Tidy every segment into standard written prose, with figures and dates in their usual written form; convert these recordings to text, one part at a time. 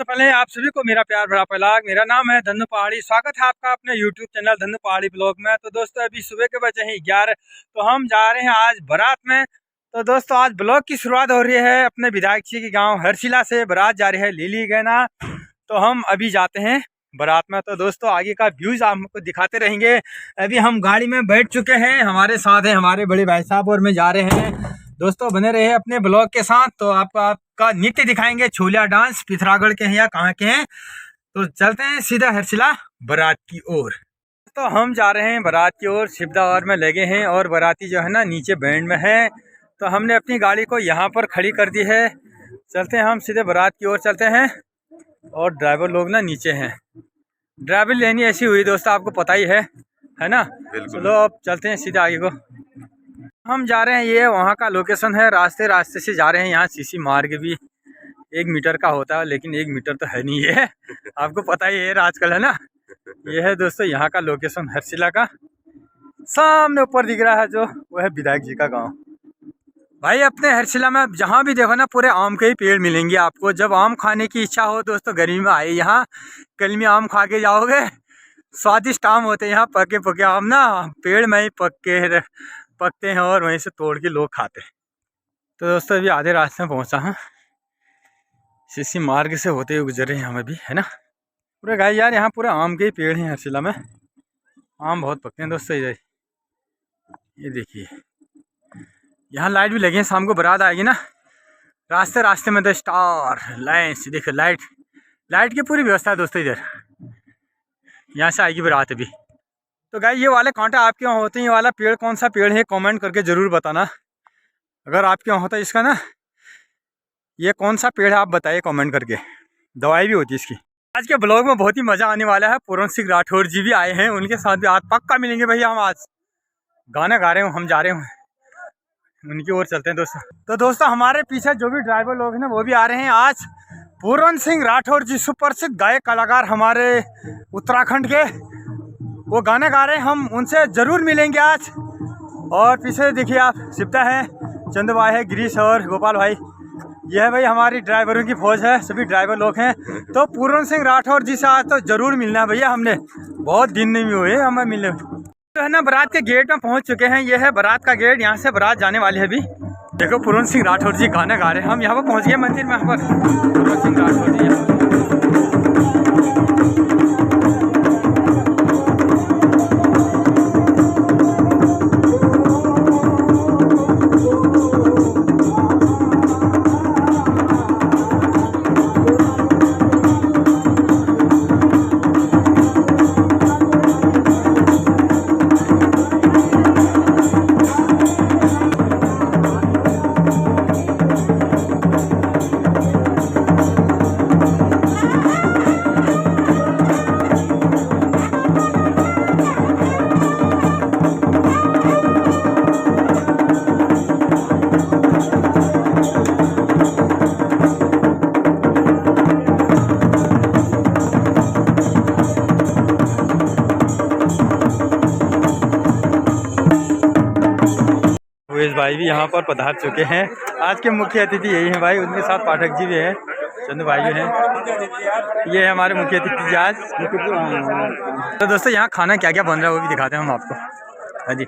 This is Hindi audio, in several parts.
तो पहले आप सभी को मेरा प्यार भरा पलाग। मेरा नाम है धन्नू पहाड़ी। स्वागत है आपका अपने YouTube चैनल धन्नू पहाड़ी ब्लॉग में। तो दोस्तों अभी सुबह के बजे हैं 11, तो हम जा रहे हैं आज बारात में। तो दोस्तों आज ब्लॉग की शुरुआत हो रही है अपने विधायक जी के गांव हरसिला से। बारात जा रही है लीली गैना। तो हम अभी जाते हैं बारात में। तो दोस्तों आगे का व्यूज आपको दिखाते रहेंगे। अभी हम गाड़ी में बैठ चुके हैं, हमारे साथ है हमारे बड़े भाई साहब और मैं जा रहे हैं। दोस्तों बने रहे अपने ब्लॉग के साथ। तो आपका नृत्य दिखाएंगे, छोलिया डांस पिथरागढ़ के हैं या कहाँ के हैं। तो चलते हैं सीधा हरसिला बारात की ओर। तो हम जा रहे हैं बारात की ओर, शिवदावर में लगे हैं और बाराती जो है ना नीचे बैंड में है। तो हमने अपनी गाड़ी को यहाँ पर खड़ी कर दी है। चलते हैं हम सीधे बारात की ओर चलते हैं और ड्राइवर लोग ना नीचे हैं। ड्राइवर लेनी ऐसी हुई दोस्तों, आपको पता ही है ना। चलो अब चलते हैं सीधे आगे को। हम जा रहे हैं, ये वहाँ का लोकेशन है। रास्ते से जा रहे हैं। यहाँ सीसी मार्ग भी 1 मीटर का होता है, लेकिन 1 मीटर तो है नहीं है, आपको पता ही है आजकल, है ना। ये है दोस्तों यहाँ का लोकेशन हरसिला का। सामने ऊपर दिख रहा है जो वो है विधायक जी का गांव। भाई अपने हरसिला में जहाँ भी देखो ना पूरे आम के ही पेड़ मिलेंगे आपको। जब आम खाने की इच्छा हो दोस्तों गर्मी में आए यहाँ, कलमी आम खा के जाओगे। स्वादिष्ट आम होते हैं यहाँ, पके पके आम ना पेड़ में ही पकते हैं और वहीं से तोड़ के लोग खाते हैं। तो दोस्तों अभी आधे रास्ते में पहुंचा है, सीसी मार्ग से होते हुए गुजरे हैं हम अभी, है ना। पूरे गाय यार यहाँ पूरे आम के ही पेड़ हैं हरसिला में। आम बहुत पकते हैं दोस्तों इधर। ये देखिए यहाँ लाइट भी लगी है, शाम को बारात आएगी ना। रास्ते में तो स्टार लाइन से देखो, लाइट की पूरी व्यवस्था है दोस्तों इधर। यहाँ से आएगी बारात अभी। तो गाय ये वाले कांटे आपके यहाँ होते हैं, ये वाला पेड़ कौन सा पेड़ है कमेंट करके ज़रूर बताना। अगर आपके यहाँ होता है इसका ना, ये कौन सा पेड़ है आप बताइए कमेंट करके। दवाई भी होती है इसकी। आज के ब्लॉग में बहुत ही मज़ा आने वाला है। पूरन सिंह राठौर जी भी आए हैं, उनके साथ भी आज पक्का मिलेंगे भैया। हम आज गाना गा रहे हूँ, हम जा रहे हैं उनकी ओर चलते हैं दोस्तों। तो दोस्तों हमारे पीछे जो भी ड्राइवर लोग हैं ना वो भी आ रहे हैं। आज पूरन सिंह राठौर जी सुप्रसिद्ध गायक कलाकार हमारे उत्तराखंड के, वो गाना गा रहे हैं, हम उनसे ज़रूर मिलेंगे आज। और पीछे देखिए आप शिप्ता है, चंदू भाई है, गिरीश और गोपाल भाई। यह है भाई हमारी ड्राइवरों की फौज है, सभी ड्राइवर लोग हैं। तो पूरन सिंह राठौर जी से आज तो ज़रूर मिलना है भैया, हमने बहुत दिन नहीं हुए हमें मिलने। तो है ना बारात के गेट में पहुंच चुके हैं। यह है बारात का गेट, यहाँ से बारात जाने वाली है अभी। देखो पूरन सिंह राठौर जी गाना गा रहे हैं। हम यहाँ पर पहुँच गए मंदिर में। यहाँ पर पूरन सिंह राठौर जी भाई भी यहाँ पर पधार चुके हैं। आज के मुख्य अतिथि यही हैं भाई, उनके साथ पाठक जी भी हैं, चंदू भाई भी हैं। ये है हमारे मुख्य अतिथि जी आज। तो दोस्तों यहाँ खाना क्या क्या बन रहा है वो भी दिखाते हैं हम आपको। हाँ जी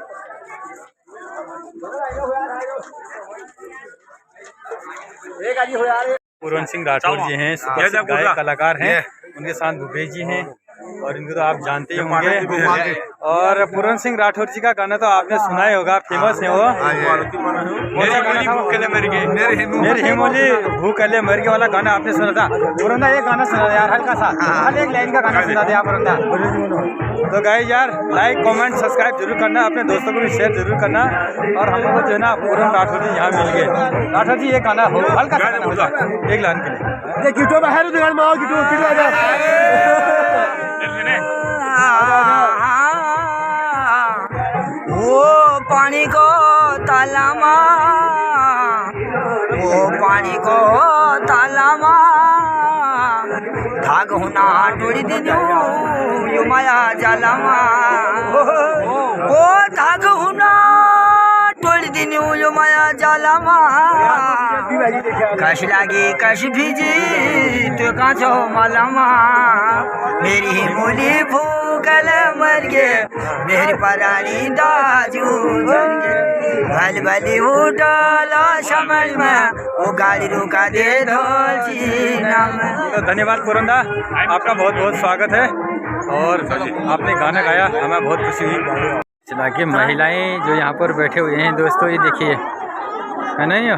पूरन सिंह राठौर जी हैं, गायक कलाकार हैं। उनके साथ भूपेश जी हैं और इनको तो आप जानते ही होंगे। और पूरन सिंह राठौर जी का गाना तो आपने सुना ही होगा, फेमस है वो। मेरे हिमोली भूखले मर गए वाला गाना आपने सुना था। पुरंदा एक गाना सुना था यार, हल्का सा हर एक लाइन का गाना सुना था पुरंदा। तो गाइस यार लाइक कमेंट सब्सक्राइब जरूर करना, अपने दोस्तों को भी शेयर जरूर करना। और हम लोग जो है ना पूरन राठौर जी यहाँ मिल गए। राठौर जी एक गाना हल्का सा एक लाइन के लिए वो पानी को तालामा, वो पानी को तालामा, धाग होना टोड़ी दिनू यू माया जालामा, वो धाग होना टोड़ी दिन यो माया जालामा कश लागे कश भिजी तो काछो मालामा मेरी मूली फूकल मर गे मेरी परानी दाजू जल गे भल भली उठला समझ में वो गाड़ी रुका दे धोलची नाम। तो धन्यवाद पुरंदा, आपका बहुत बहुत स्वागत है और आपने गाना गाया, हमें बहुत खुशी हुई। चला के महिलाएं जो यहाँ पर बैठे हुए हैं दोस्तों, ये देखिए है ना, ये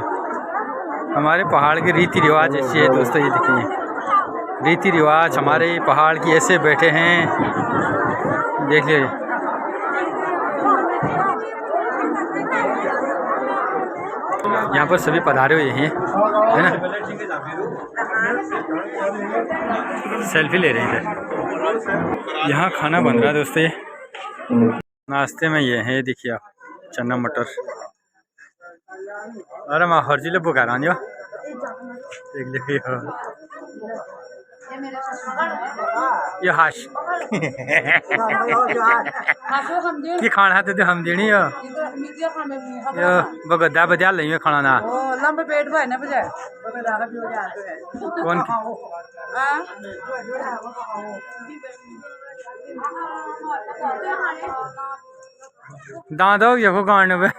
हमारे पहाड़ के रीति रिवाज ऐसे है दोस्तों। ये देखिए रीति रिवाज हमारे पहाड़ की ऐसे बैठे हैं, देख लीजिए। यहाँ पर सभी पधारे हुए हैं, है ना, सेल्फी ले रहे थे। यहाँ खाना बन रहा है दोस्तों, नाश्ते में ये है, देखिए आप, चना मटर। अरे माँ हर्जिले बुका रहा देख लीजिए ये हाश की खाना तो हम देनी हो यो बगदा बजा लेंगे खाना ना लंबे पेट भर ना बजाय कौन दांत हो गया को गाने में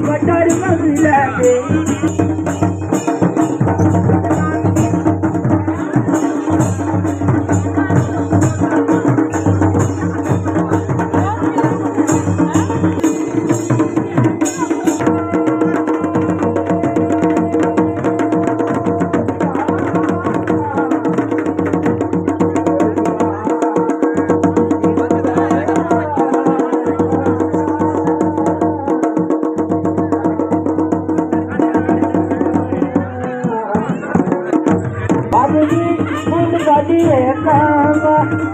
बटर मिला दे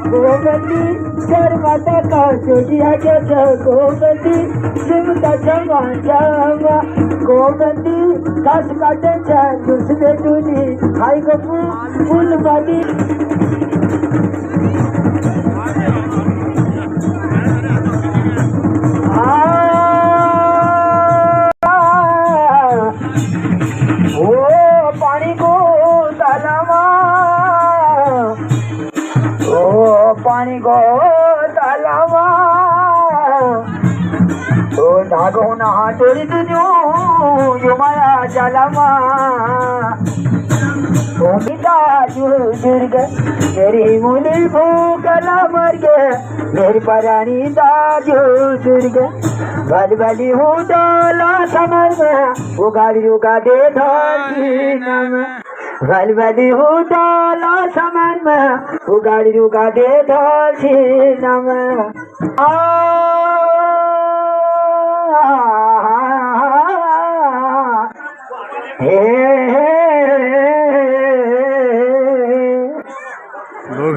गोमती शर्माता का सोचिया के गोमती सिमता जमा जमा गोमती दस काटे दूसरे टूनी खाई को फूल बाटी पानी को तालामा पानी को तालामा तो धागो ना तोड़ी तुझो यो माया जलामा तो पिता जुड़ गए मेरी मूली भूखला मर गए मेरी परानी दाजू जुड़ गए भल भली हूँ डाला समर में वो गाड़ी रुका दे धोती नम भल भली हूँ डाला समर में वो गाड़ी रुका दे धोती नम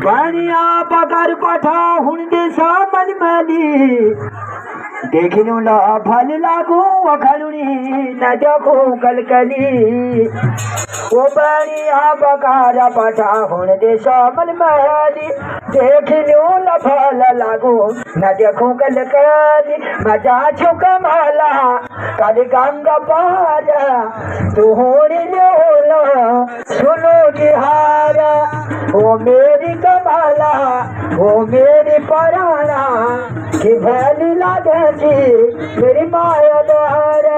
बनिया पकड़ पठा हुंदे सामन मली देखिनु ला फल लागू अखरुणी न देखो कलकली वो बनिया पकड़ पठा हुंदे सामन मली देखिनु ला फल लागू न देखो कलकली मजा छुक माला कल गंगा पार तू होड़ी लो सुनो जिहारा वो मेरी कमाला वो मेरी पराना कि भली लागे मेरी माया द्वारा।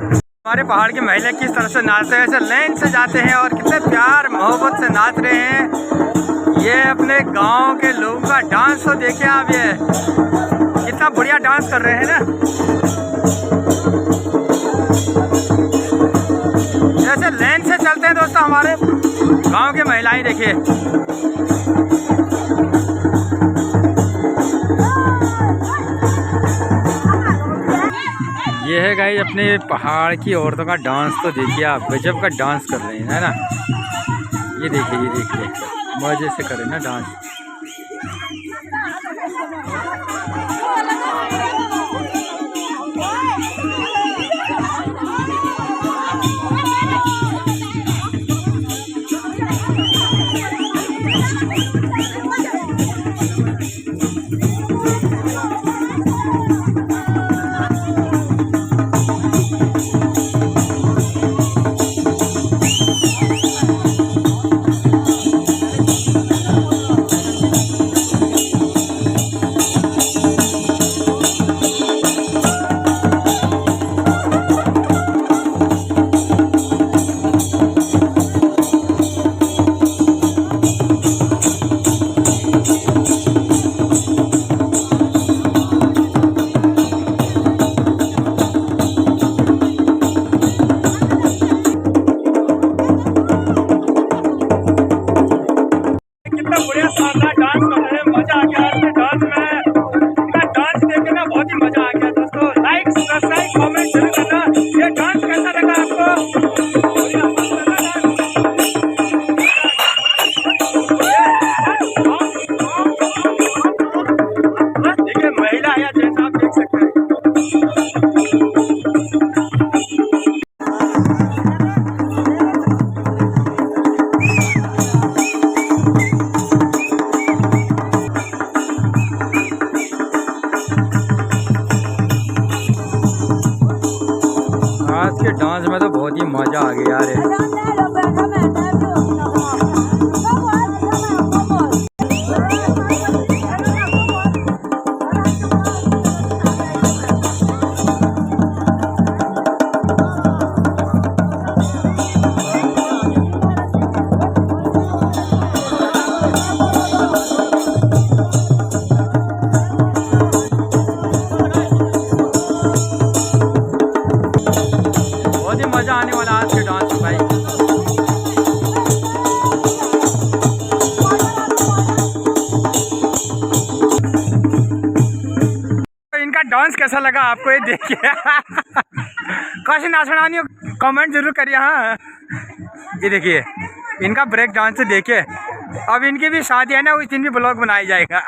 हमारे पहाड़ की महिला किस तरह से नाचते हैं, ऐसे लाइन से जाते हैं और कितने प्यार मोहब्बत से नाच रहे हैं। ये अपने गांव के लोगों का डांस तो देखिए आप, ये कितना बढ़िया डांस कर रहे हैं ना। जैसे लाइन से चलते हैं दोस्तों हमारे गांव की महिलाएं, देखिए ये है गाइस अपने पहाड़ की औरतों का डांस। तो देखिए आप, गजब का डांस कर रहे हैं, है ना। ये देखिए मजे से करें ना डांस। आज के डांस में तो बहुत ही मजा आ गया यार। मजा आने वाला आज के डांस भाई। इनका डांस कैसा लगा आपको, ये देखिए। कैसे नाचनानी हो कमेंट जरूर करिए। हाँ ये देखिए इनका ब्रेक डांस से देखिए। अब इनकी भी शादी है ना, उस दिन भी ब्लॉग बनाया जाएगा।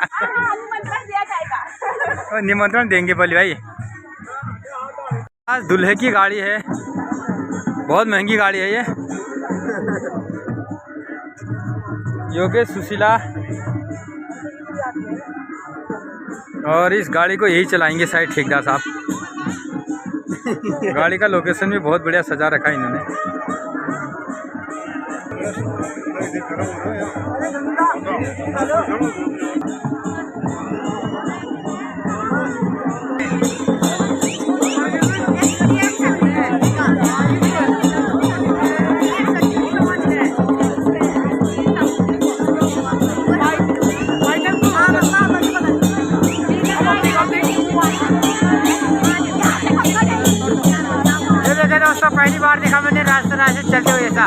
निमंत्रण देंगे बोली भाई। आज दूल्हे की गाड़ी है, बहुत महंगी गाड़ी है ये। योगेश सुशीला, और इस गाड़ी को यही चलाएंगे शायद ठेकेदार साहब। गाड़ी का लोकेशन भी बहुत बढ़िया सजा रखा है इन्होंने। दोस्तों पहली बार देखा मैंने रास्ते चलते हुए ऐसा।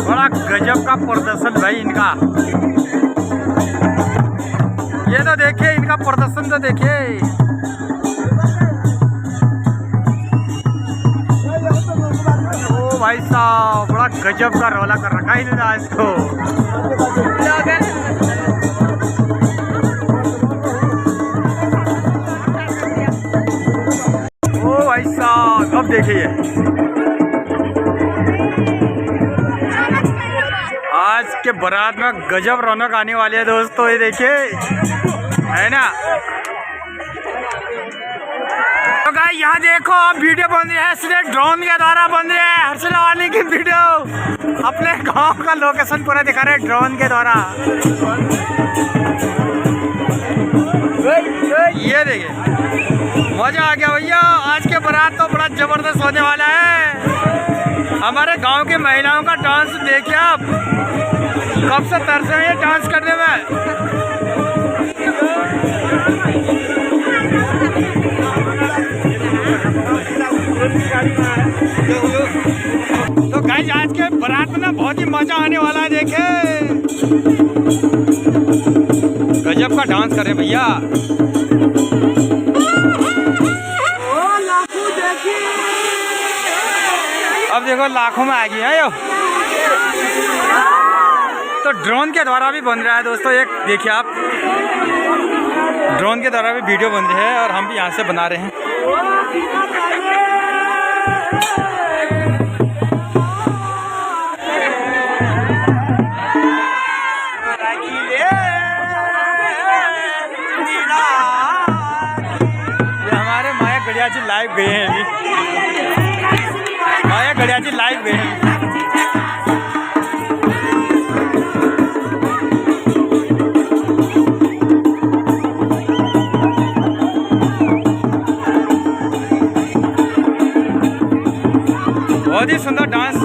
बड़ा गजब का प्रदर्शन भाई इनका। ये तो देखिए इनका प्रदर्शन तो देखिए। ओ भाई साहब बड़ा गजब का रौला कर रखा है इन्होंने आज तो। ओ भाई साहब अब देखिए आज के बारात में गजब रौनक आने वाली है दोस्तों। ये देखिए है ना। तो गाइस यहाँ देखो अब वीडियो बन रही है, सिर्फ ड्रोन के द्वारा बन रही है। हर्षल वाली की वीडियो अपने गांव का लोकेशन पूरा दिखा रहे हैं ड्रोन के द्वारा। ये देखिए मजा आ गया भैया। आज के बारात तो बड़ा जबरदस्त होने वाला है। हमारे गांव की महिलाओं का डांस देखिए आप, कब से तरसे हैं ये डांस करने में। तो गाइस आज के बारात में ना बहुत ही मजा आने वाला है। देखे गजब का डांस करे भैया। अब देखो लाखों में आ गई है यो। तो ड्रोन के द्वारा भी बन रहा है दोस्तों, एक देखिए आप, ड्रोन के द्वारा भी वीडियो बन रही है और हम भी यहाँ से बना रहे हैं। ये हमारे माया गड़िया जी लाइव गए हैं अभी, माया गड़िया जी लाइव गए हैं। बहुत ही सुंदर डांस।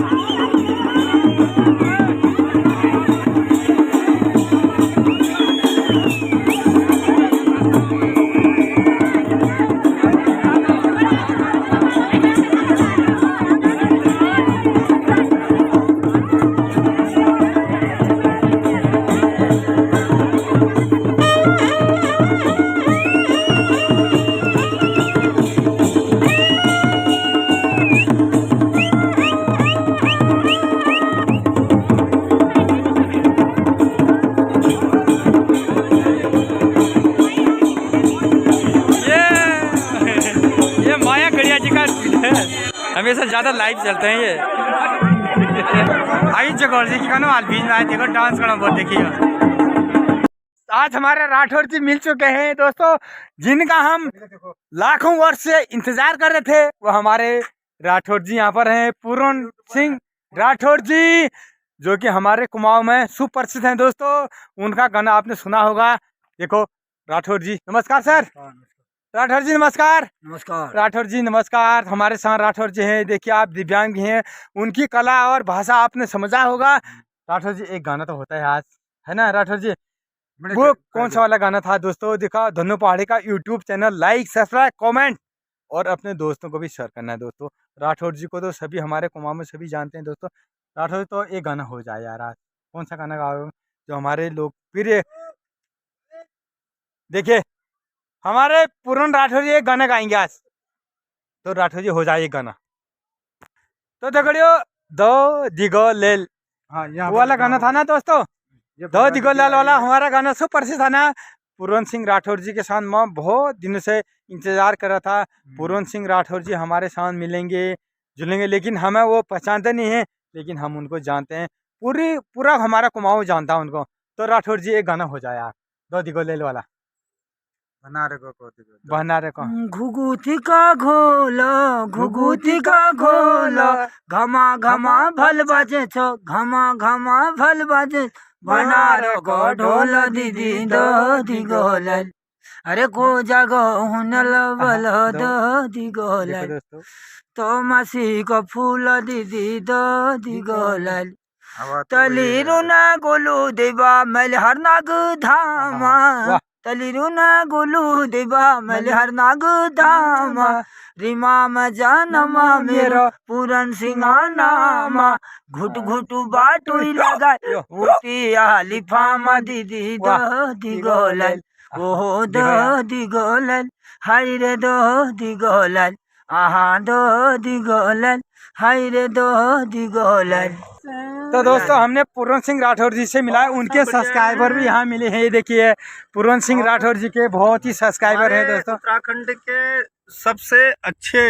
हमेशा ज्यादा लाइव चलते हैं ये। आई जगह जी की कनो बीच में आए देखो डांस करना बहुत देखिएगा। आज हमारे राठौर जी मिल चुके हैं दोस्तों, जिनका हम लाखों वर्ष से इंतजार कर रहे थे। वो हमारे राठौर जी यहाँ पर हैं, पूर्ण सिंह राठौर जी, जो कि हमारे कुमाऊं में सुप्रसिद्ध हैं दोस्तों। उनका गाना आपने सुना होगा। देखो राठौर जी नमस्कार सर। राठौर जी नमस्कार। नमस्कार राठौर जी नमस्कार। हमारे साथ राठौर जी हैं, देखिए आप दिव्यांग भी हैं, उनकी कला और भाषा आपने समझा होगा। राठौर जी एक गाना तो होता है आज, है ना राठौर जी? वो कौन सा वाला गाना था दोस्तों? देखा धन्नो पहाड़ी का YouTube channel like subscribe comment और अपने दोस्तों को भी शेयर करना है दोस्तों। राठौर जी को तो सभी हमारे कुमाऊं में सभी जानते हैं दोस्तों। राठौर जी तो एक गाना हो जाए यार आज। कौन सा गाना गाओ जो हमारे लोग प्रिय? देखिए हमारे पूर्ण राठौर जी एक गाना गाएंगे आज, तो राठौर जी हो जाए एक गाना। तो देखियो दो दिगो लेल, हाँ वो वाला गाना था ना दोस्तों, दो दिगो लेल वाला हमारा गाना सुप्रसिद्ध था ना। पूर्ण सिंह राठौर जी के साथ मैं बहुत दिनों से इंतजार कर रहा था। पूर्ण सिंह राठौर जी हमारे साथ मिलेंगे जुलेंगे, लेकिन हमें वो पहचानते नहीं है, लेकिन हम उनको जानते हैं। पूरा हमारा कुमाऊं जानता है उनको। तो राठौर जी एक गाना हो जाए यार, दो दिगो लेल वाला बना रे को। घुघुती का घोलो, घुघुती का घोलो, घमा घमा भल बाजे छो, घमा घमा भल बाजे, बना रे को ढोल दीदी दो दिगोलल, अरे को जागो हुनल बल दो दिगोलल, तो मासी को फूल दीदी दो दिगोलल, तलीरुना गोलू देवा मल हर नाग धामा, तलीरुना गोलू देवा मल हर नाग धामा, रिमा मजानमा मेरो पूरन सिंहा नामा, घुट घुट बाटू लगा उठी लिफामा दीदी दो दिगोलल, ओहो दो दिगोलल, हाय रे दो दिगोलल, आहा दो दिगोलल, हाय रे दो दिगोलल। तो दोस्तों हमने पूर्ण सिंह राठौर जी से मिला, उनके सब्सक्राइबर भी यहाँ मिले हैं। ये देखिए पूर्ण सिंह राठौर जी के बहुत ही सब्सक्राइबर हैं दोस्तों। उत्तराखंड के सबसे अच्छे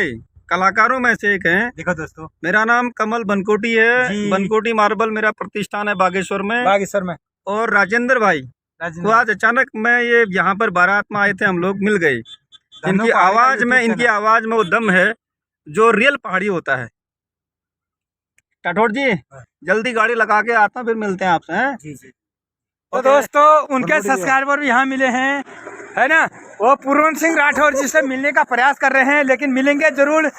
कलाकारों में से एक हैं। देखो दोस्तों मेरा नाम कमल बनकोटी है, बनकोटी मार्बल मेरा प्रतिष्ठान है बागेश्वर में। और राजेंद्र भाई तो आज अचानक मैं ये यहाँ पर बारात में आए थे, हम लोग मिल गए। इनकी आवाज में वो दम है जो रियल पहाड़ी होता है। राठौर जी जल्दी गाड़ी लगा के आता, फिर मिलते हैं आपसे, हैं? जी जी। तो दोस्तों उनके सब्सक्राइबर भी यहाँ मिले हैं, है ना। वो पूर्ण सिंह राठौर जी से मिलने का प्रयास कर रहे हैं, लेकिन मिलेंगे जरूर।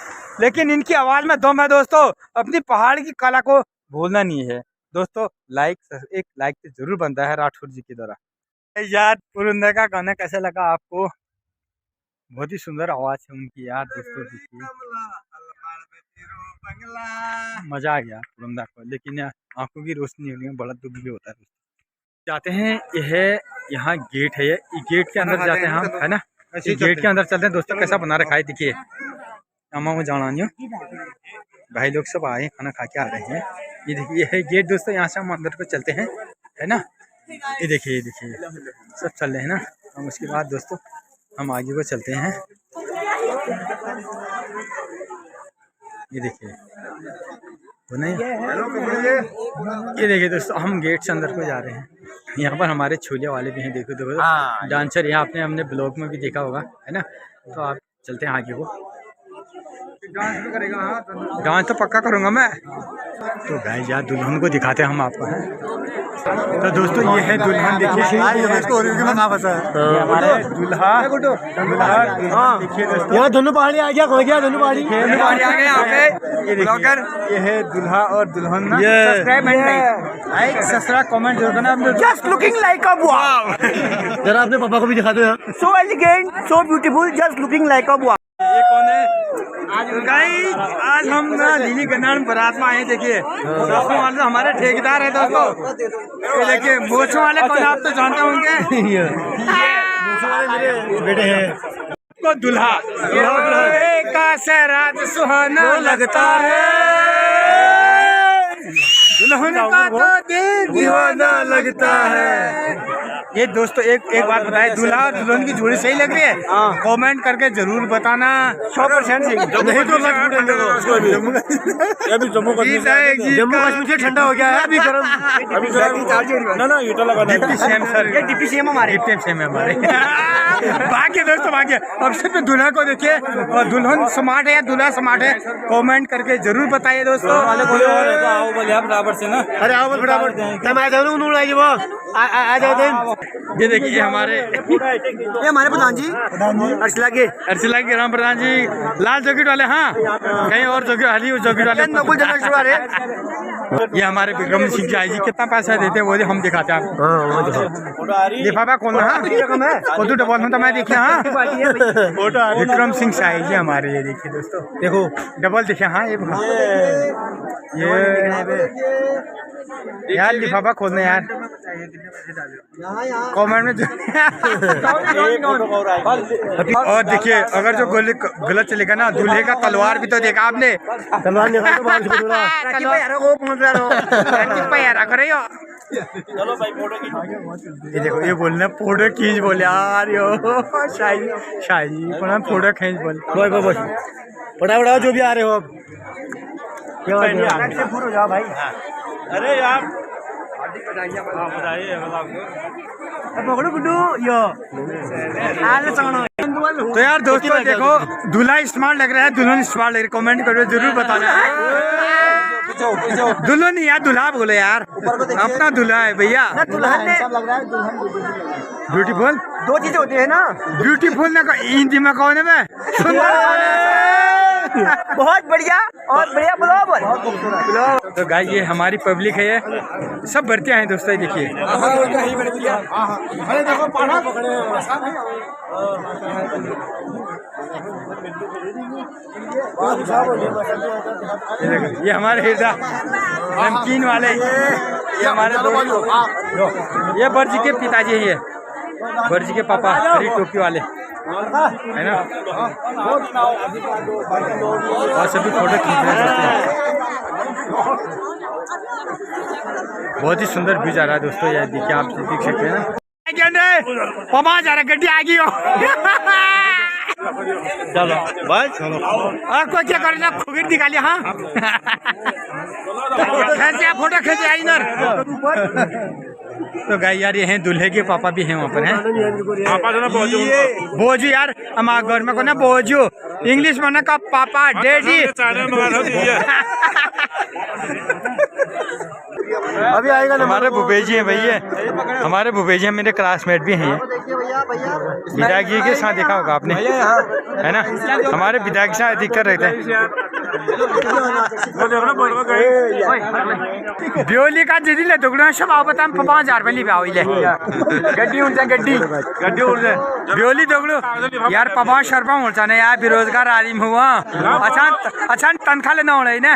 लेकिन इनकी आवाज में दम है दोस्तों, अपनी पहाड़ की कला को भूलना नहीं है दोस्तों। एक लाइक तो जरूर बनता है राठौर जी के द्वारा। यार पुरंदर का गाना कैसा लगा आपको? बहुत ही सुंदर आवाज है उनकी यार दोस्तों, देखिए मजा आ गया पुरंदर को। लेकिन यार आंखों की रोशनी होने में बड़ा दुख भी होता है। जाते हैं, यह यहाँ गेट है, ये गेट के अंदर जाते हैं हम, है ना। ये गेट के अंदर चलते हैं दोस्तों। कैसा बना रखा है देखिए, अम्मा वो जाना नहीं भाई लोग सब आए खाना खा के आ रहे हैं। ये देखिए ये है गेट दोस्तों, यहाँ से हम अंदर को चलते हैं, है ना। ये देखिए सब चल रहे हैं ना। हम उसके बाद दोस्तों हम आगे को चलते हैं। ये देखिए वो नहीं, ये देखिए दोस्तों हम गेट से अंदर को जा रहे हैं। यहाँ पर हमारे छोले वाले भी हैं, देखो डांसर। यहाँ आपने हमने ब्लॉग में भी देखा होगा, है ना। तो आप चलते हैं आगे को। डांस तो पक्का करूँगा मैं। तो गाइस यार दुल्हन को दिखाते हैं हम आपको, हैं। तो दोस्तों ये है दुल्हन, देखिए हमारे दूल्हा देखिए दोस्तों। यहाँ दोनों पहाड़ी आ गया, खो गया दोनों पहाड़ी आ गए यहाँ पे। ये है दूल्हा और दुल्हन ना। लाइक सब्सक्राइब कमेंट जरूर करना। Just looking like a wow. जरा अपने पापा को भी दिखा दो यार। So elegant, so beautiful, just looking like a wow. ये कौन है? आज हम ना लीली गन्नान बारात में आए। देखिए मोछों वाले हमारे ठेकेदार है दोस्तों। ये देखिए मोछों वाले कौन, आप तो जानते होंगे। मेरे बेटे हैं को दुल्हा का रात सुहाना लगता है, दुल्हन का तो दिल दीवाना लगता है। ये दोस्तों एक बात बताए, दूल्हा और दुल्हन की जोड़ी सही लग रही है? कमेंट करके जरूर बताना। 100% सही। नहीं तो जम्मू कश्मीर से ठंडा हो गया है, अभी गर्म। ना ये तो लगा डिप्टी सीएम सर, ये डिप्टी सीएम हमारे भाग्य दोस्तों भाग्य। अब सिर्फ दूल्हा को देखिए, और दुल्हन स्मार्ट है या दूल्हा स्मार्ट है, कमेंट करके जरूर बताइए दोस्तों। बराबर से ना, अरे आओ बराबर आ जाओ। ये देखिए ये हमारे प्रधान जी अर्चला के राम प्रधान जी, लाल जॉकेट वाले। हाँ कहीं और जॉकेट वाले। ये हमारे विक्रम सिंह जी आई जी, कितना पैसा देते हैं वो हम दिखाते हैं आपको। लिफाफा कौन है? फोटो डबल होता मैं देखिए। हाँ विक्रम सिंह साई जी हमारे, ये देखिए दोस्तों, देखो डबल देखिए। हाँ ये यार लिफाफा खोलना यार, कमेंट में। और देखिए अगर जो गलत चलेगा ना, दूल्हे का तलवार भी तो देखा आपने। तलवार चलो भाई फोटो खींच। ये देखो ये बोलना फोटो खींच बोले यार, यो शाही फोटो खींच बोल। पढ़ा जो भी आ रहे हो अब हो जाओ भाई। अरे यार तो यार दोस्तों देखो दूल्हा स्मार्ट लग रहा है, दुल्हन स्मार्ट लग रही है, कमेंट करो जरूर बताना। दुल्हन नहीं यार, दूल्हा बोले यार, अपना दूल्हा है भैया। ब्यूटीफुल दो चीजें होती है ना, ब्यूटीफुल ना हिंदी में कौन है मैं बहुत बढ़िया और बढ़िया ब्लॉगर। तो गाइस ये हमारी पब्लिक है, ये सब भरते हैं दोस्तों। देखिए ये हमारे नमकीन वाले, ये हमारे ये बर्जी के पिताजी है, ये बर्जी के पापा हरी टोपी वाले, है ना। और सभी फोटो खींच रहे हैं। बहुत ही सुंदर व्यू जा रहा है दोस्तों, ये देखिए आप देख सकते हैं ना। पमा जा रहा गड्डी आ गई हो। चलो बस चलो, आपको क्या करना, खुगिर निकालिए। हाँ फोटो खींचे इधर। तो गाय यार ये हैं दूल्हे के पापा भी हैं वहाँ पर, हैं बोझू यार, हमारे घर में को ना बोझू, इंग्लिश में का पापा डैडी। अभी आएगा हमारे भूपेश जी हैं भैया, हमारे भूपेश जी मेरे क्लासमेट भी हैं। विधायक जी के साथ देखा होगा आपने, है ना, हमारे विधायक के साथ अधिकतर रहते हैं। ब्योली का जिदी ले दुगना सब आओ बता 5000 रुपए ली आओ ले गड्डी उनसे गड्डी उनसे ब्योली दुगलो यार 5000 रुपए उनसा ने यार बेरोजगार आदमी हुआ अच्छा तनखा लेना होना है ना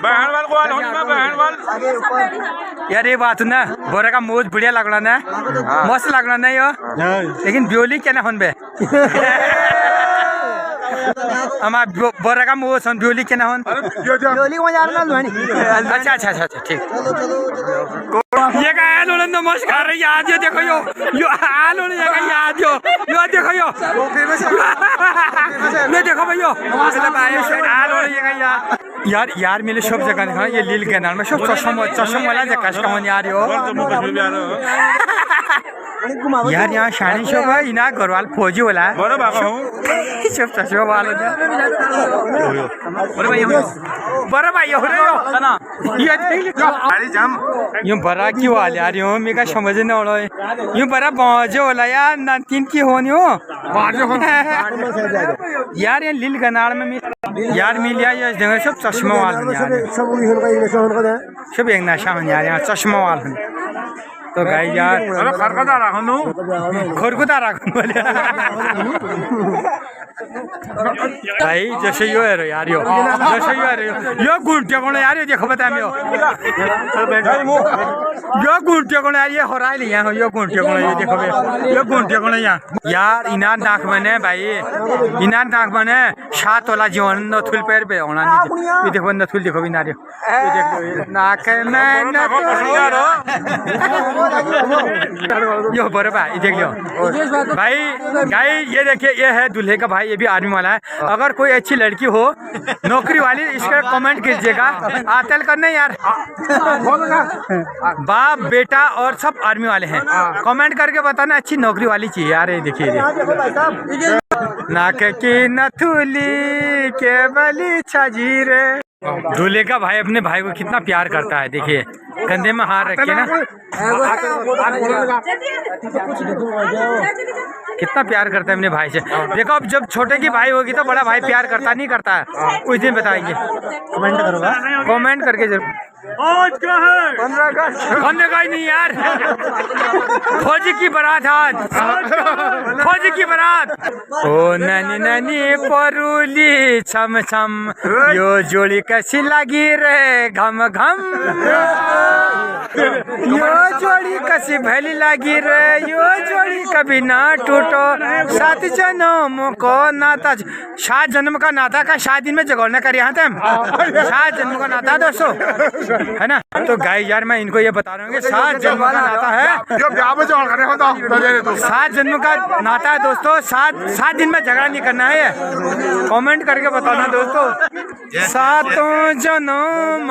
बहन वाल को बहन वाल यार ये बात ना बोरा का मोज बढ़िया लगना ना मस्त लगना ना यो लेकिन ब्योली क्या ना होन बे हमार बोरा का मोज सन ब्योली क्या ना होन ब्योली को यार ना लवानी अच्छा ठीक ये का आल होलन नमस्कार याद यो देखो यो आल होलन ये का याद यो देखो यो ये देखो भैया आल होलन ये का यार मिले सब जगह देखा ये लील के नाम में सब चश्मा वाला जगह का मन यार यो यार यहाँ शानी शो है इना घरवाल फौजी वाला सब चश्मा वाला बड़ा भाई हो रहे हो ना ये बड़ा क्यों वाले यार यो मेरा समझ नहीं आ रहा है ये बड़ा बाजो वाला यार ना तीन की होनी हो यार ये लील गनार में यार मिल यार जगह सब चश्मा वाला सब एक नशा है यार यहाँ चश्मा वाला तो गाय यार खरखुदा रखो बोले भाई जैसे यो है यार यो जैसे यो गुंटिया कौन यार ये देखो बता मैं यो गुंटिया कौन यार ये हो रहा है यहाँ यो गुंटिया कौन ये देखो यो गुंटिया कौन यहाँ यार इनार नाक बने भाई इनार नाक बने 7 वाला जीवन नथुल पैर पे होना ये देखो नथुल देखो भी नारियो ये देखो नाक में यो बड़े भाई देख लो भाई गाय ये देखिए ये है दूल्हे का भाई ये भी आर्मी वाला है अगर कोई अच्छी लड़की हो नौकरी वाली इसका कमेंट कीजिएगा आतल करने यार बाप बेटा और सब आर्मी वाले हैं कमेंट करके बताना अच्छी नौकरी वाली चाहिए यार ये देखिए नाक की नथुली के बली छजीरे दूल्हे का भाई अपने भाई को कितना प्यार करता है देखिए कंधे में हार रखे ना कितना प्यार करता है अपने भाई से देखो अब जब छोटे की भाई होगी तो बड़ा भाई प्यार करता नहीं करता है उस दिन बताएंगे कमेंट करूँगा कमेंट करके जरूर 15 का नहीं यार फौजी की बारात आज फौजी की बारात ओ ननी ननी परुली छम छम यो जोड़ी कैसी लगी रे घम घम यो जोड़ी कैसी भली लगी रे यो जोड़ी कभी ना टूटो 7 जन्म को नाता 7 जन्म का नाता का 7 दिन में जगोड़ना कर यहाँ थे 7 जन्म का नाता दोस्तों है ना तो गाय यार मैं इनको ये बता रहा हूँ कि 7 जन्म का नाता है 7 जन्म का नाता है दोस्तों 7 दिन में झगड़ा नहीं करना है कमेंट करके बताना दोस्तों 7 जन्म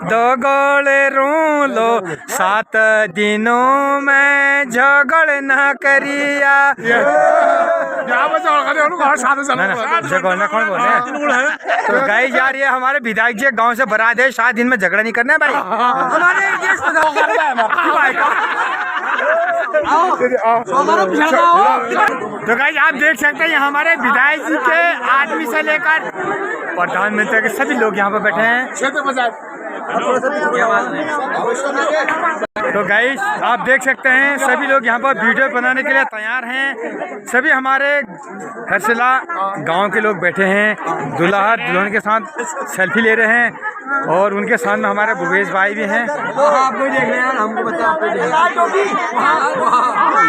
दो गोले रो लो 7 दिनों में झगड़ न करिया झगड़ना कौन बोले तो गाय यार ये हमारे विधायक जी गाँव से बारात है 7 दिन में झगड़ा नहीं करना है भाई हमारे तो गाइस आप देख सकते हैं हमारे विधायक जी के आदमी से लेकर प्रधानमंत्री के सभी लोग यहाँ पर बैठे हैं तो गाइस आप देख सकते हैं सभी लोग यहाँ पर वीडियो बनाने के लिए तैयार हैं सभी हमारे हरसिला गांव के लोग बैठे हैं दूल्हा दुल्हन के साथ सेल्फी ले रहे हैं और उनके साथ में हमारे भूपेश भाई भी हैं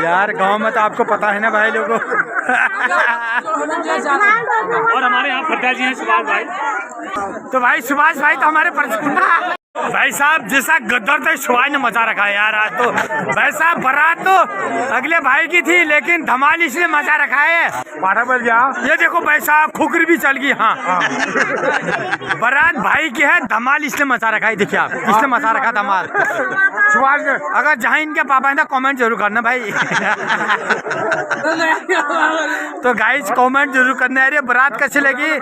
यार गांव में तो आपको पता है ना भाई लोगों और हमारे यहाँ फरका जी हैं सुभाष भाई तो भाई सुभाष भाई तो हमारे भाई साहब जैसा गद्दर तो सुभाष ने मचा रखा है यार आज तो भाई साहब बारात तो अगले भाई की थी लेकिन धमाल इसने मचा रखा है ये देखो भाई साहब खुकरी भी चल गई हाँ बारात भाई की है धमाल इसने मचा रखा है देखिए आप इसने मचा रखा धमाल सुभाष ने अगर जहाँ इनके पापा है ना कमेंट जरूर करना भाई तो गाइस कमेंट जरूर करना है बारात कैसी लगी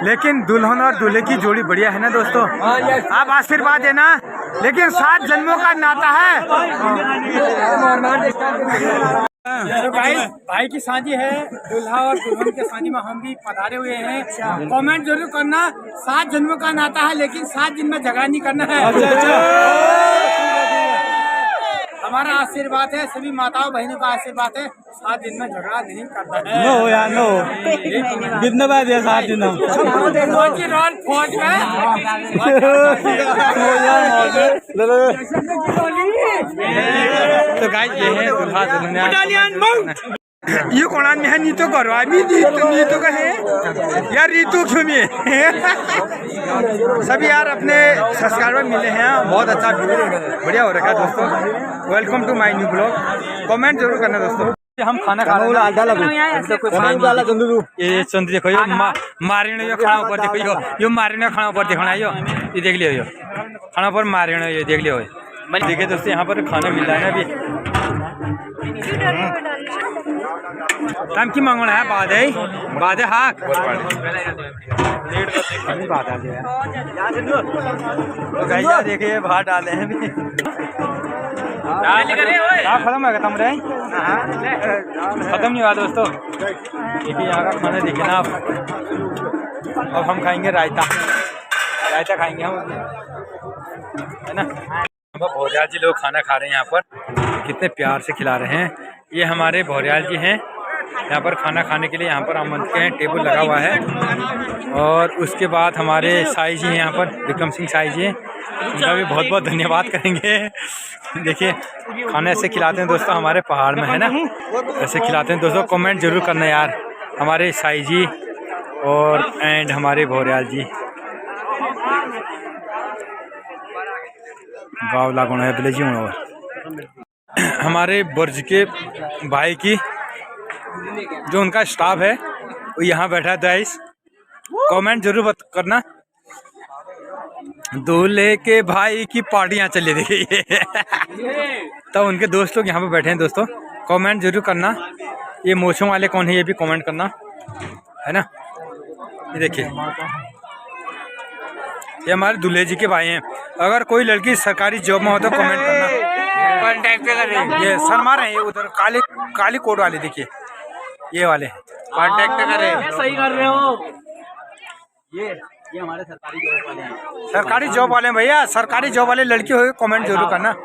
लेकिन दुल्हन और दूल्हे की जोड़ी बढ़िया है ना दोस्तों आप आशीर्वाद देना लेकिन 7 जन्मों का नाता है तो भाई की शादी है, दूल्हा और दुल्हन के शादी में हम भी पधारे हुए हैं। कमेंट जरूर करना। 7 जन्मों का नाता है, लेकिन 7 दिन में झगड़ा नहीं करना है। हमारा आशीर्वाद है, सभी माताओं बहनों का आशीर्वाद है, 7 दिन में झगड़ा नहीं करना है। नो यार नो, कितने बाद 7 दिन फौज में तो गाइस ये है दूल्हा दुल्हन। ये कौन आदमी है? नीतू करो आदमी, नीतू का है यार, रीतू क्यों में सभी यार अपने सब्सक्राइबर मिले हैं, बहुत अच्छा बढ़िया हो रखा है दोस्तों। Welcome to my new blog. Comment जरूर करना दोस्तों। हम खाना खा रहे हैं, ये चंद देखो, यो मारिने यो खाना ऊपर देखो, यो मारिने खाना ऊपर देखना है, ये देख लियो, यो खाना ऊपर मारिने ये देख लियो। देखिए दोस्तों यहाँ पर खाना मिल रहा है अभी। टाइम की मांगना है? बाद है हाँ तो गाइस देखिए बाहर डाले हैं अभी। खत्म है खत्म रहे, खत्म नहीं हुआ दोस्तों। देखिए यहाँ का खाना देखिए ना आप। अब हम खाएंगे रायता खाएंगे हम, है ना। भौरियाल जी लोग खाना खा रहे हैं यहाँ पर, कितने प्यार से खिला रहे हैं। ये हमारे भौरियाल जी हैं, यहाँ पर खाना खाने के लिए यहाँ पर आमंत्रित हैं, टेबल लगा हुआ है। और उसके बाद हमारे साई जी हैं यहाँ पर, विक्रम सिंह साई जी, उनका भी बहुत बहुत धन्यवाद करेंगे। देखिए खाना ऐसे खिलाते हैं दोस्तों, हमारे पहाड़ में है ना, ऐसे खिलाते हैं दोस्तों। कमेंट जरूर करना यार, हमारे साई जी और एंड हमारे भौरियाल जी। गाँव लागू है विलेज हमारे बुर्ज के भाई की जो उनका स्टाफ है वो यहाँ बैठा है गाइस। कमेंट जरूर करना। दूल्हे के भाई की पार्टियाँ चली देखिए तो उनके दोस्त लोग यहाँ पे बैठे हैं दोस्तों। कमेंट जरूर करना। ये मोछों वाले कौन है ये भी कमेंट करना, है ना। ये देखिए ये हमारे दूल्हे जी के भाई हैं। अगर कोई लड़की सरकारी जॉब में हो तो कमेंट करना, कांटेक्ट करें। ये शर्मा रहे हैं, ये उधर काली कोट वाले देखिए, ये वाले कांटेक्ट करें। सही कर रहे हो। ये हमारे सरकारी जॉब वाले हैं। सरकारी जॉब वाले हैं भैया, सरकारी जॉब वाले लड़की हो कमेंट जरूर करना।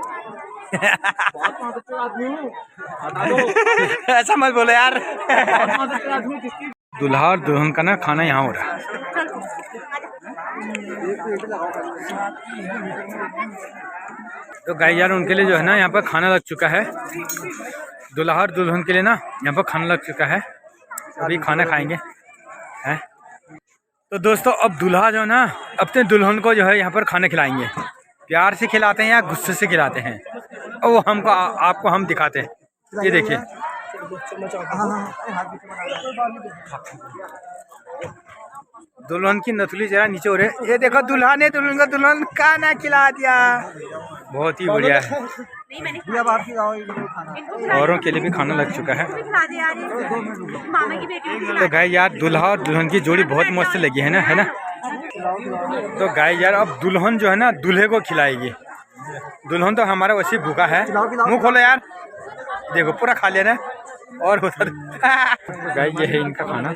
ऐसा मत बोलो यार। दूल्हा और दुल्हन का ना खाना यहाँ हो रहा है। तो गाइस यार उनके लिए जो है ना यहाँ पर खाना लग चुका है। दूल्हा और दुल्हन के लिए ना यहाँ पर खाना लग चुका है, अभी खाना खाएंगे हैं। तो दोस्तों अब दूल्हा जो है ना अपने दुल्हन को जो है यहाँ पर खाना खिलाएंगे। प्यार से खिलाते हैं या गुस्से से खिलाते हैं और वो हमको आपको हम दिखाते हैं। ये देखिए दुल्हन की नथुली जरा नीचे हो रहे। ये देखो दूल्हा ने दुल्हन को दुल्हन खाना खिला दिया, बहुत ही बढ़िया है। औरों के लिए भी खाना लग चुका है। तो गाय यार दूल्हा और दुल्हन की जोड़ी बहुत मस्त लगी है ना, तो गाय यार अब दुल्हन जो है ना दूल्हे को खिलाएगी। दुल्हन तो हमारा वैसे भूखा है। मुंह खोलो यार, देखो पूरा खा लिया ना। और उधर गाय ये है इनका खाना।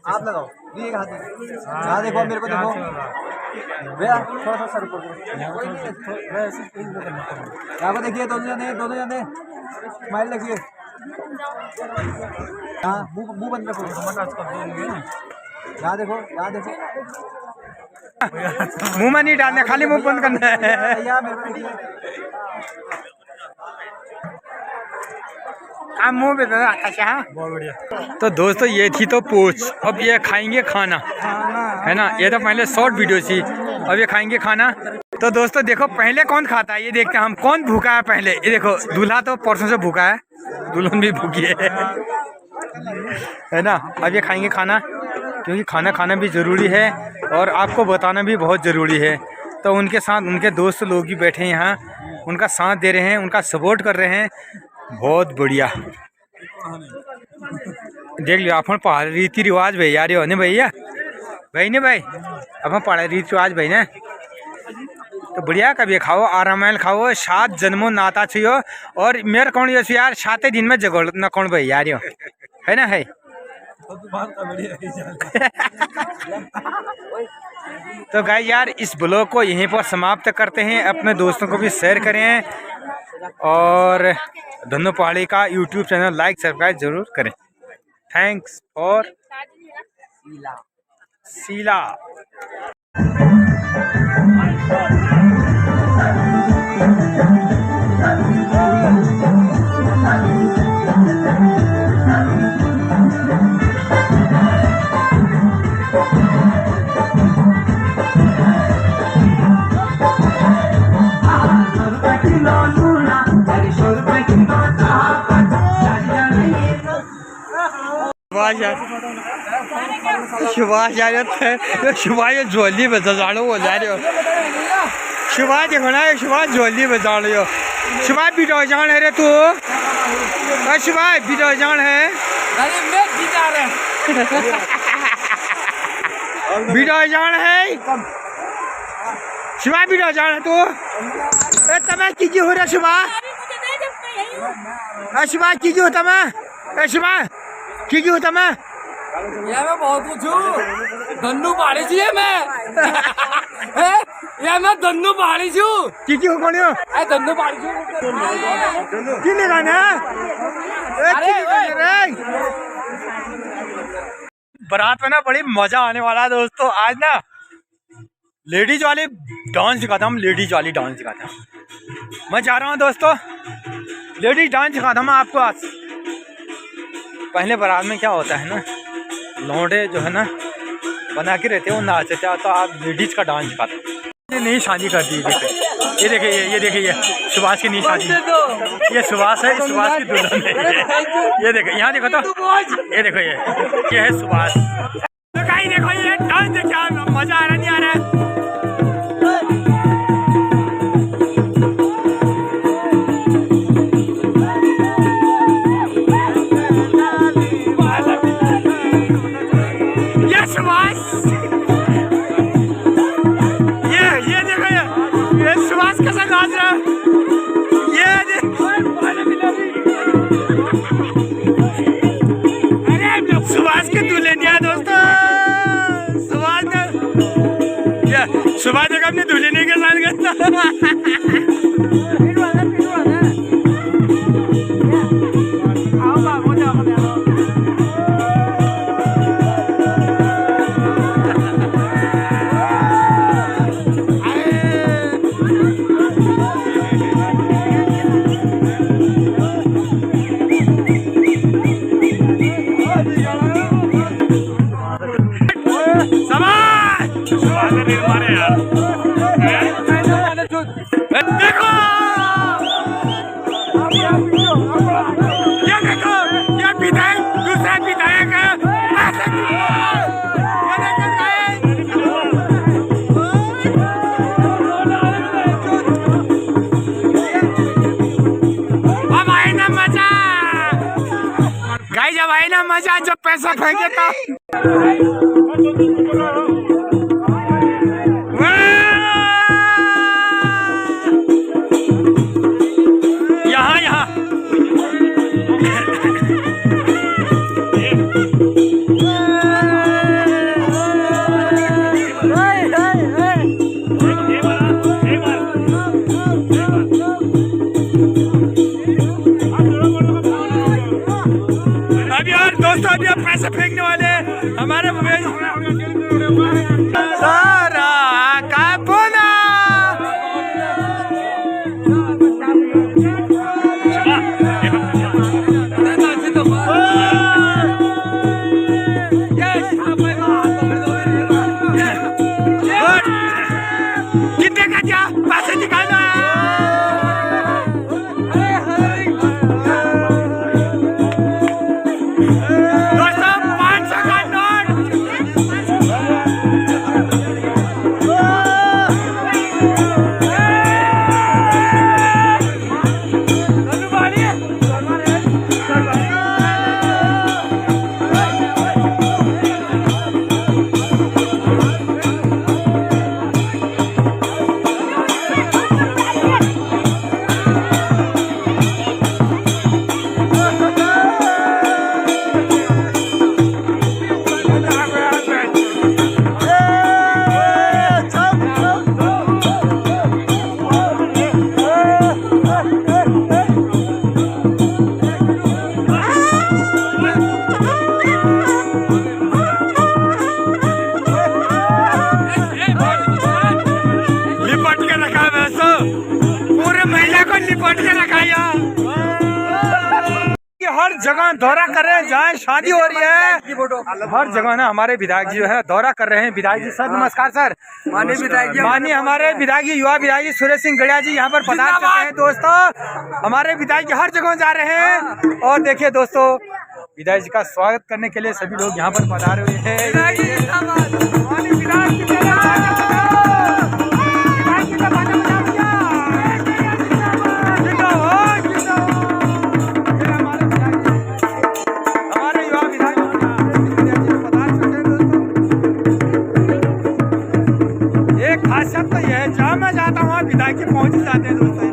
आप लगाओ देखो मेरे को देखो भैया, थोड़ा सर ऊपर यहाँ को देखिए। दोनों जने स्माइल लगिए। हाँ मुँह बंद रखो। यहाँ देखो मुंह में नहीं डालना, खाली मुंह बंद करना है। मुंह पे तो दोस्तों ये थी तो पूछ। अब ये खाएंगे खाना, है ना। ये तो पहले शॉर्ट वीडियो थी, अब ये खाएंगे खाना। तो दोस्तों देखो पहले कौन खाता है ये देखते हैं हम, कौन भूखा है पहले। ये देखो दूल्हा तो परसों से भूखा है, दुल्हन भी भूखी है ना। अब ये खाएंगे खाना, क्योंकि खाना खाना भी ज़रूरी है और आपको बताना भी बहुत ज़रूरी है। तो उनके साथ उनके दोस्त लोग भी बैठे हैं यहाँ, उनका साथ दे रहे हैं, उनका सपोर्ट कर रहे हैं। बहुत बढ़िया। देख लियो अपन पहाड़ रीति रिवाज भैया रे होने भैया, भाई ने भाई अब हम पढ़े रीत रिवाज भाई ने तो बढ़िया कभी खाओ आराम खाओ 7 जन्मों नाता छियो और मेरे कौन यो यार 7 दिन में जगह न कौन भाई यार यो है ना है। तो गाइस यार इस ब्लॉग को यहीं पर समाप्त करते हैं, अपने दोस्तों को भी शेयर करें और धन्नो पहाड़ी का यूट्यूब चैनल लाइक सब्सक्राइब जरूर करें। Thanks for Sheela. सुभाष सुभाष झोली बजा जानो वो जा रहे हो सुभाष देखो ना सुभाष झोली बजा रहे हो। सुभाष बिटो जान है रे तू सुभाष बिटो जान है बिटो जान है सुभाष बिटो जान है तू तमें की हो रहा सुभाष सुभाष की हो तमें सुभाष की हो तमें यार मैं बहुत कुछ हूँ धन्नू पहाड़ी जी है मैं यार मैं धन्नू पहाड़ी जी हूँ की हो कौन हो धन्नू पहाड़ी जी की गाना बारात में ना बड़ी मजा आने वाला है दोस्तों। आज ना लेडीज वाली डांस सिखाता हूँ, लेडीज वाली डांस सिखाता हूँ। मैं जा रहा हूँ दोस्तों लेडीज डांस सिखाता हूँ मैं आपको आज। पहले बारात में क्या होता है ना लौंडे जो है ना बना के रहते हैं वो नाचते हैं, तो आप लेडीज का डांस सिखाते हैं। ये नई शादी कर दी ये देखिए ये देखिए ये सुभाष की नई शादी ये सुभाष है सुभाष की दुल्हन है ये देखो यहाँ देखो तो ये देखो ये है सुभाष। तो कहीं देखो ये डांस देखिए मजा आ रहा नहीं आ रहा है। सुभाष जगह अपनी दुल्हनी के साथ जब आई ना मजा जब पैसा फेंके तो यहाँ यहाँ दोस्तों अभी आप पैसे फेंकने वाले हमारे सारा का बोला कितने का क्या पैसे निकालना दोस्तों 500 का नोट पूरे महिला को लिपट के रखाया। हर जगह दौरा कर रहे हैं, जहाँ शादी हो रही है हर जगह ना हमारे विधायक जी जो है दौरा कर रहे हैं। विधायक जी सर नमस्कार सर। माननीय हमारे विधायक जी युवा विधायक जी सुरेश सिंह गड़िया जी यहाँ पर पधार चुके हैं दोस्तों। हमारे विधायक जी हर जगह जा रहे हैं और देखिए दोस्तों विधायक जी का स्वागत करने के लिए सभी लोग यहाँ पर पधारे हुए हैं। खासियत तो यह है जहाँ मैं जाता हूँ वहाँ विधायक जी पहुँच जाते हैं दोस्तों।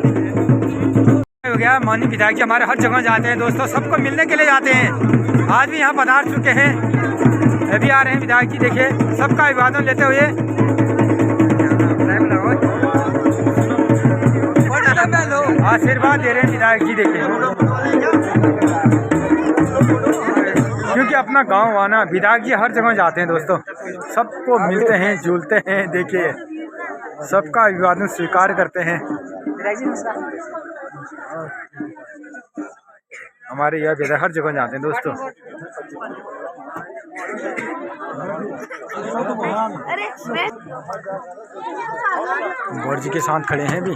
हो गया माननीय विधायक जी हमारे हर जगह जाते हैं दोस्तों, सबको मिलने के लिए जाते हैं। आज भी यहाँ पधार चुके हैं, अभी आ रहे हैं विधायक जी। देखिए सबका अभिवादन लेते हुए आशीर्वाद दे रहे हैं विधायक जी। देखिए क्योंकि अपना गांव आना विधायक जी हर जगह जाते हैं दोस्तों, सबको मिलते हैं जुलते हैं। देखिए सबका अभिवादन स्वीकार करते हैं। हमारे यह विधायक हर जगह जाते हैं दोस्तों। गौर जी के साथ खड़े हैं भी।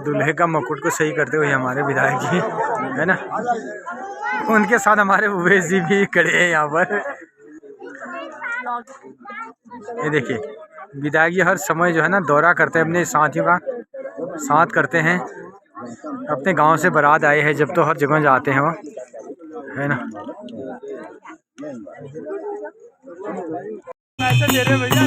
दूल्हे का मुकुट को सही करते हुए हमारे विधायक जी है ना, उनके साथ हमारे उवेश जी भी खड़े हैं यहाँ पर। ये देखिए विधायक जी हर समय जो है ना दौरा करते हैं, अपने साथियों का साथ करते हैं। अपने गांव से बारात आए हैं जब तो हर जगह जाते हैं वो, है ना। ऐसे दे रहे भैया,